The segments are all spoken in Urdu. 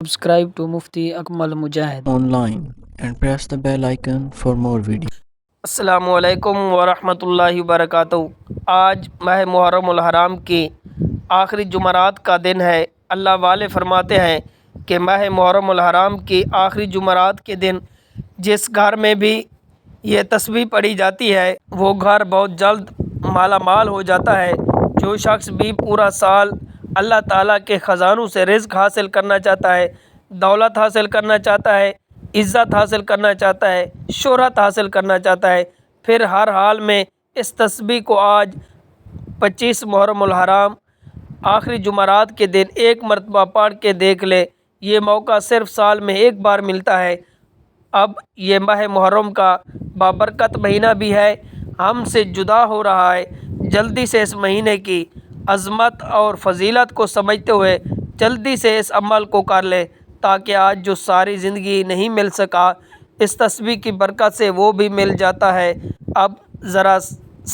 Subscribe to Mufti Akmal Mujahid online and press the bell icon for more videos. السلام علیکم ورحمۃ اللہ وبرکاتہ۔ آج ماہ محرم الحرام کی آخری جمعرات کا دن ہے۔ اللہ والے فرماتے ہیں کہ ماہ محرم الحرام کی آخری جمعرات کے دن جس گھر میں بھی یہ تسبیح پڑھی جاتی ہے وہ گھر بہت جلد مالا مال ہو جاتا ہے۔ جو شخص بھی پورا سال اللہ تعالیٰ کے خزانوں سے رزق حاصل کرنا چاہتا ہے، دولت حاصل کرنا چاہتا ہے، عزت حاصل کرنا چاہتا ہے، شہرت حاصل کرنا چاہتا ہے، پھر ہر حال میں اس تسبیح کو آج 25 محرم الحرام آخری جمعرات کے دن ایک مرتبہ پڑھ کے دیکھ لے۔ یہ موقع صرف سال میں ایک بار ملتا ہے۔ اب یہ ماہ محرم کا بابرکت مہینہ بھی ہے، ہم سے جدا ہو رہا ہے۔ جلدی سے اس مہینے کی عظمت اور فضیلت کو سمجھتے ہوئے جلدی سے اس عمل کو کر لے تاکہ آج جو ساری زندگی نہیں مل سکا اس تسبیح کی برکت سے وہ بھی مل جاتا ہے۔ اب ذرا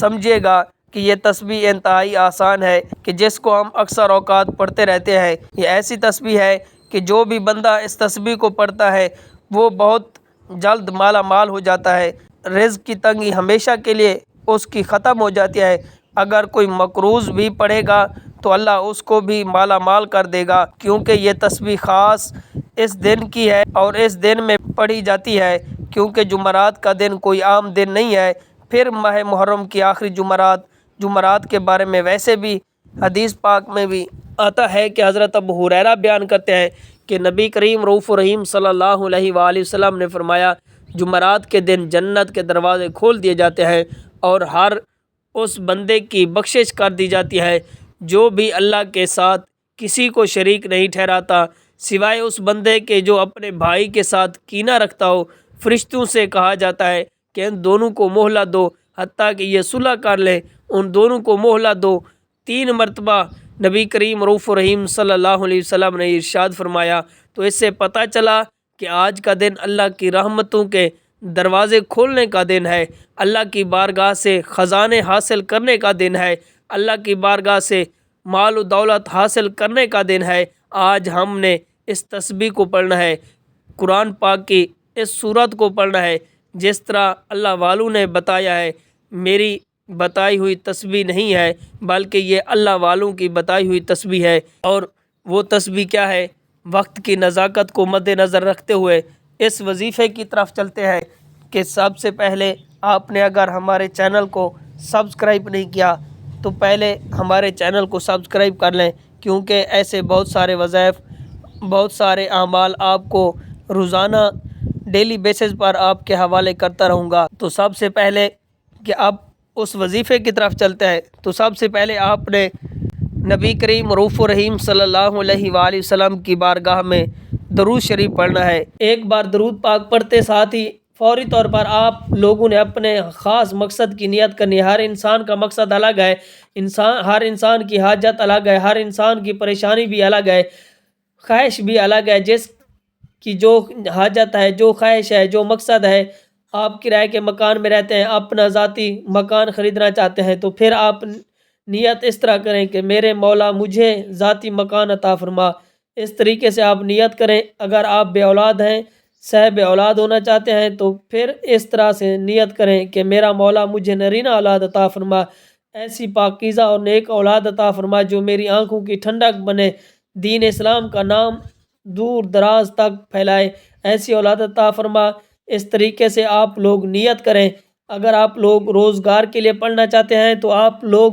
سمجھیے گا کہ یہ تسبیح انتہائی آسان ہے کہ جس کو ہم اکثر اوقات پڑھتے رہتے ہیں۔ یہ ایسی تسبیح ہے کہ جو بھی بندہ اس تسبیح کو پڑھتا ہے وہ بہت جلد مالا مال ہو جاتا ہے۔ رزق کی تنگی ہمیشہ کے لیے اس کی ختم ہو جاتی ہے۔ اگر کوئی مقروض بھی پڑھے گا تو اللہ اس کو بھی مالا مال کر دے گا، کیونکہ یہ تسبیح خاص اس دن کی ہے اور اس دن میں پڑھی جاتی ہے، کیونکہ جمعرات کا دن کوئی عام دن نہیں ہے۔ پھر ماہ محرم کی آخری جمعرات کے بارے میں ویسے بھی حدیث پاک میں بھی آتا ہے کہ حضرت ابو ہریرہ بیان کرتے ہیں کہ نبی کریم رؤوف الرحیم صلی اللہ علیہ وآلہ وسلم نے فرمایا، جمعرات کے دن جنت کے دروازے کھول دیے جاتے ہیں اور ہر اس بندے کی بخشش کر دی جاتی ہے جو بھی اللہ کے ساتھ کسی کو شریک نہیں ٹھہراتا سوائے اس بندے کے جو اپنے بھائی کے ساتھ کینہ رکھتا ہو۔ فرشتوں سے کہا جاتا ہے کہ ان دونوں کو مہلت دو حتیٰ کہ یہ صلح کر لیں، ان دونوں کو مہلت دو۔ 3 مرتبہ نبی کریم رؤوف الرحیم صلی اللہ علیہ وسلم نے ارشاد فرمایا، تو اس سے پتہ چلا کہ آج کا دن اللہ کی رحمتوں کے دروازے کھولنے کا دن ہے، اللہ کی بارگاہ سے خزانے حاصل کرنے کا دن ہے، اللہ کی بارگاہ سے مال و دولت حاصل کرنے کا دن ہے۔ آج ہم نے اس تسبیح کو پڑھنا ہے، قرآن پاک کی اس سورت کو پڑھنا ہے جس طرح اللہ والوں نے بتایا ہے۔ میری بتائی ہوئی تسبیح نہیں ہے بلکہ یہ اللہ والوں کی بتائی ہوئی تسبیح ہے۔ اور وہ تسبیح کیا ہے؟ وقت کی نزاکت کو مد نظر رکھتے ہوئے اس وظیفے کی طرف چلتے ہیں کہ سب سے پہلے آپ نے اگر ہمارے چینل کو سبسکرائب نہیں کیا تو پہلے ہمارے چینل کو سبسکرائب کر لیں، کیونکہ ایسے بہت سارے وظائف، بہت سارے اعمال آپ کو روزانہ ڈیلی بیسس پر آپ کے حوالے کرتا رہوں گا۔ تو سب سے پہلے کہ اب اس وظیفے کی طرف چلتے ہیں تو سب سے پہلے آپ نے نبی کریم رؤوف الرحیم صلی اللہ علیہ وآلہ وسلم کی بارگاہ میں درود شریف پڑھنا ہے۔ ایک بار درود پاک پڑھتے ساتھ ہی فوری طور پر آپ لوگوں نے اپنے خاص مقصد کی نیت کرنی ہے۔ ہر انسان کا مقصد الگ ہے، ہر انسان کی حاجت الگ ہے، ہر انسان کی پریشانی بھی الگ ہے، خواہش بھی الگ ہے۔ جس کی جو حاجت ہے، جو خواہش ہے، جو مقصد ہے، آپ کرائے کے مکان میں رہتے ہیں، اپنا ذاتی مکان خریدنا چاہتے ہیں تو پھر آپ نیت اس طرح کریں کہ میرے مولا مجھے ذاتی مکان عطا فرما۔ اس طریقے سے آپ نیت کریں۔ اگر آپ بے اولاد ہیں، صاحب اولاد ہونا چاہتے ہیں تو پھر اس طرح سے نیت کریں کہ میرا مولا مجھے نرینہ اولاد عطا فرما، ایسی پاکیزہ اور نیک اولاد عطا فرما جو میری آنکھوں کی ٹھنڈک بنے، دین اسلام کا نام دور دراز تک پھیلائے، ایسی اولاد عطا فرما۔ اس طریقے سے آپ لوگ نیت کریں۔ اگر آپ لوگ روزگار کے لیے پڑھنا چاہتے ہیں تو آپ لوگ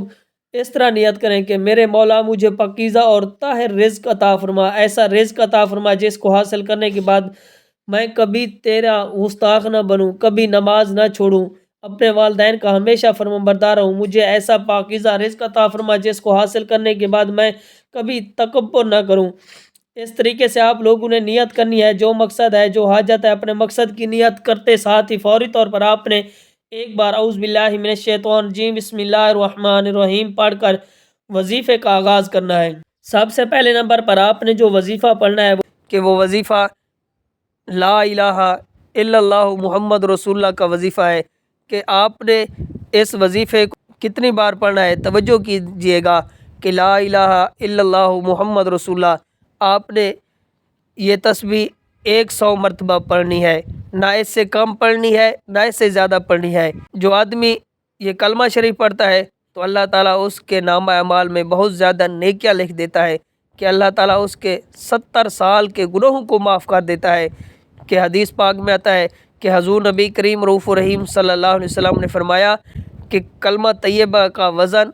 اس طرح نیت کریں کہ میرے مولا مجھے پاکیزہ اور طاہر رزق عطا فرما، ایسا رزق عطا فرما جس کو حاصل کرنے کے بعد میں کبھی تیرا گستاخ نہ بنوں، کبھی نماز نہ چھوڑوں، اپنے والدین کا ہمیشہ فرمانبردار ہوں۔ مجھے ایسا پاکیزہ رزق عطا فرما جس کو حاصل کرنے کے بعد میں کبھی تکبر نہ کروں۔ اس طریقے سے آپ لوگوں نے نیت کرنی ہے۔ جو مقصد ہے، جو حاجت ہے، اپنے مقصد کی نیت کرتے ساتھ ہی فوری طور پر آپ نے ایک بار اعوذ باللہ من الشیطان الرجیم بسم اللہ الرحمن الرحیم پڑھ کر وظیفے کا آغاز کرنا ہے۔ سب سے پہلے نمبر پر آپ نے جو وظیفہ پڑھنا ہے کہ وہ وظیفہ لا الہ الا اللہ محمد رسول اللہ کا وظیفہ ہے کہ آپ نے اس وظیفے کو کتنی بار پڑھنا ہے۔ توجہ کیجیے گا کہ لا الہ الا اللہ محمد رسول اللہ آپ نے یہ تسبیح 100 مرتبہ پڑھنی ہے، نہ اس سے کم پڑھنی ہے نہ اس سے زیادہ پڑھنی ہے۔ جو آدمی یہ کلمہ شریف پڑھتا ہے تو اللہ تعالیٰ اس کے نامہ اعمال میں بہت زیادہ نیکیاں لکھ دیتا ہے کہ اللہ تعالیٰ اس کے 70 سال کے گناہوں کو معاف کر دیتا ہے۔ کہ حدیث پاک میں آتا ہے کہ حضور نبی کریم رؤوف الرحیم صلی اللہ علیہ وسلم نے فرمایا کہ کلمہ طیبہ کا وزن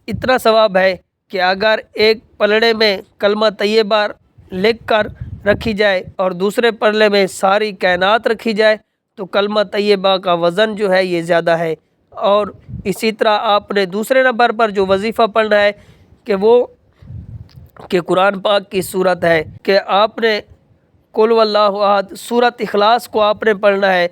اتنا ثواب ہے کہ اگر ایک پلڑے میں کلمہ طیبہ لکھ کر رکھی جائے اور دوسرے پلڑے میں ساری کائنات رکھی جائے تو کلمہ طیبہ کا وزن جو ہے یہ زیادہ ہے۔ اور اسی طرح آپ نے دوسرے نمبر پر جو وظیفہ پڑھنا ہے کہ وہ کہ قرآن پاک کی صورت ہے کہ آپ نے قل واللہ احد سورۃ اخلاص کو آپ نے پڑھنا ہے۔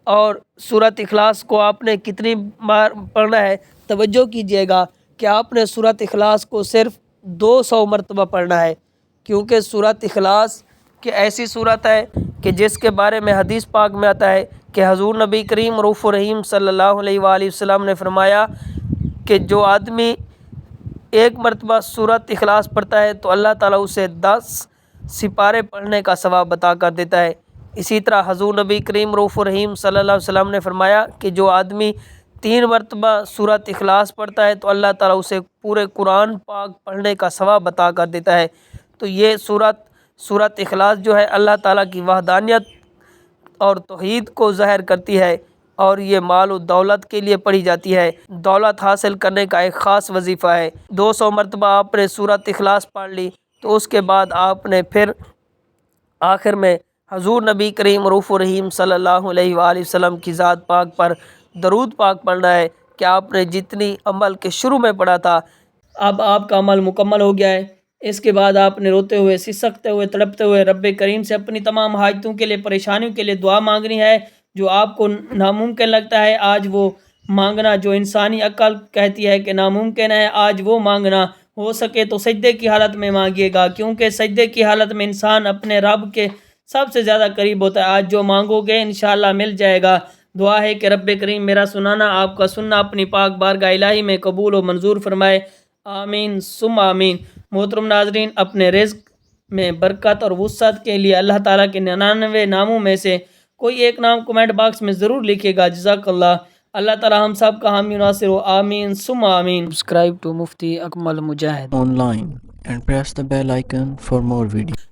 اور سورۃ اخلاص کو آپ نے کتنی بار پڑھنا ہے؟ توجہ کیجیے گا کہ آپ نے سورۃ اخلاص کو صرف 200 مرتبہ پڑھنا ہے، کیونکہ سورۃ اخلاص کہ ایسی صورت ہے کہ جس کے بارے میں حدیث پاک میں آتا ہے کہ حضور نبی کریم رؤوف الرحیم صلی اللہ علیہ وآلہ وسلم نے فرمایا کہ جو آدمی ایک مرتبہ سورۃ اخلاص پڑھتا ہے تو اللہ تعالیٰ اسے 10 سپارے پڑھنے کا ثواب عطا کر دیتا ہے۔ اسی طرح حضور نبی کریم رؤوف الرحیم صلی اللہ علیہ وسلم نے فرمایا کہ جو آدمی 3 مرتبہ سورۃ اخلاص پڑھتا ہے تو اللہ تعالیٰ اسے پورے قرآن پاک پڑھنے کا ثواب عطا کر دیتا ہے۔ تو یہ سورۃ اخلاص جو ہے اللہ تعالیٰ کی وحدانیت اور توحید کو ظاہر کرتی ہے، اور یہ مال و دولت کے لیے پڑھی جاتی ہے۔ دولت حاصل کرنے کا ایک خاص وظیفہ ہے۔ 200 مرتبہ آپ نے سورۃ اخلاص پڑھ لی تو اس کے بعد آپ نے پھر آخر میں حضور نبی کریم رؤوف الرحیم صلی اللہ علیہ وآلہ وسلم کی ذات پاک پر درود پاک پڑھنا ہے کہ آپ نے جتنی عمل کے شروع میں پڑھا تھا اب آپ کا عمل مکمل ہو گیا ہے۔ اس کے بعد آپ نے روتے ہوئے، سسکتے ہوئے، تڑپتے ہوئے رب کریم سے اپنی تمام حاجتوں کے لیے، پریشانیوں کے لیے دعا مانگنی ہے۔ جو آپ کو ناممکن لگتا ہے آج وہ مانگنا، جو انسانی عقل کہتی ہے کہ ناممکن ہے آج وہ مانگنا، ہو سکے تو سجدے کی حالت میں مانگیے گا، کیونکہ سجدے کی حالت میں انسان اپنے رب کے سب سے زیادہ قریب ہوتا ہے۔ آج جو مانگو گے انشاءاللہ مل جائے گا۔ دعا ہے کہ رب کریم میرا سنانا، آپ کا سننا اپنی پاک بارگاہ الہی میں قبول و منظور فرمائے، آمین ثم آمین۔ محترم ناظرین، اپنے رزق میں برکت اور وسعت کے لیے اللہ تعالیٰ کے 99 ناموں میں سے کوئی ایک نام کمنٹ باکس میں ضرور لکھے گا۔ جزاک اللہ۔ اللہ تعالیٰ ہم سب کا حامی ناصر ہو، آمین ثم آمین۔ Subscribe to Mufti Akmal Mujahid online and press the bell icon for more videos.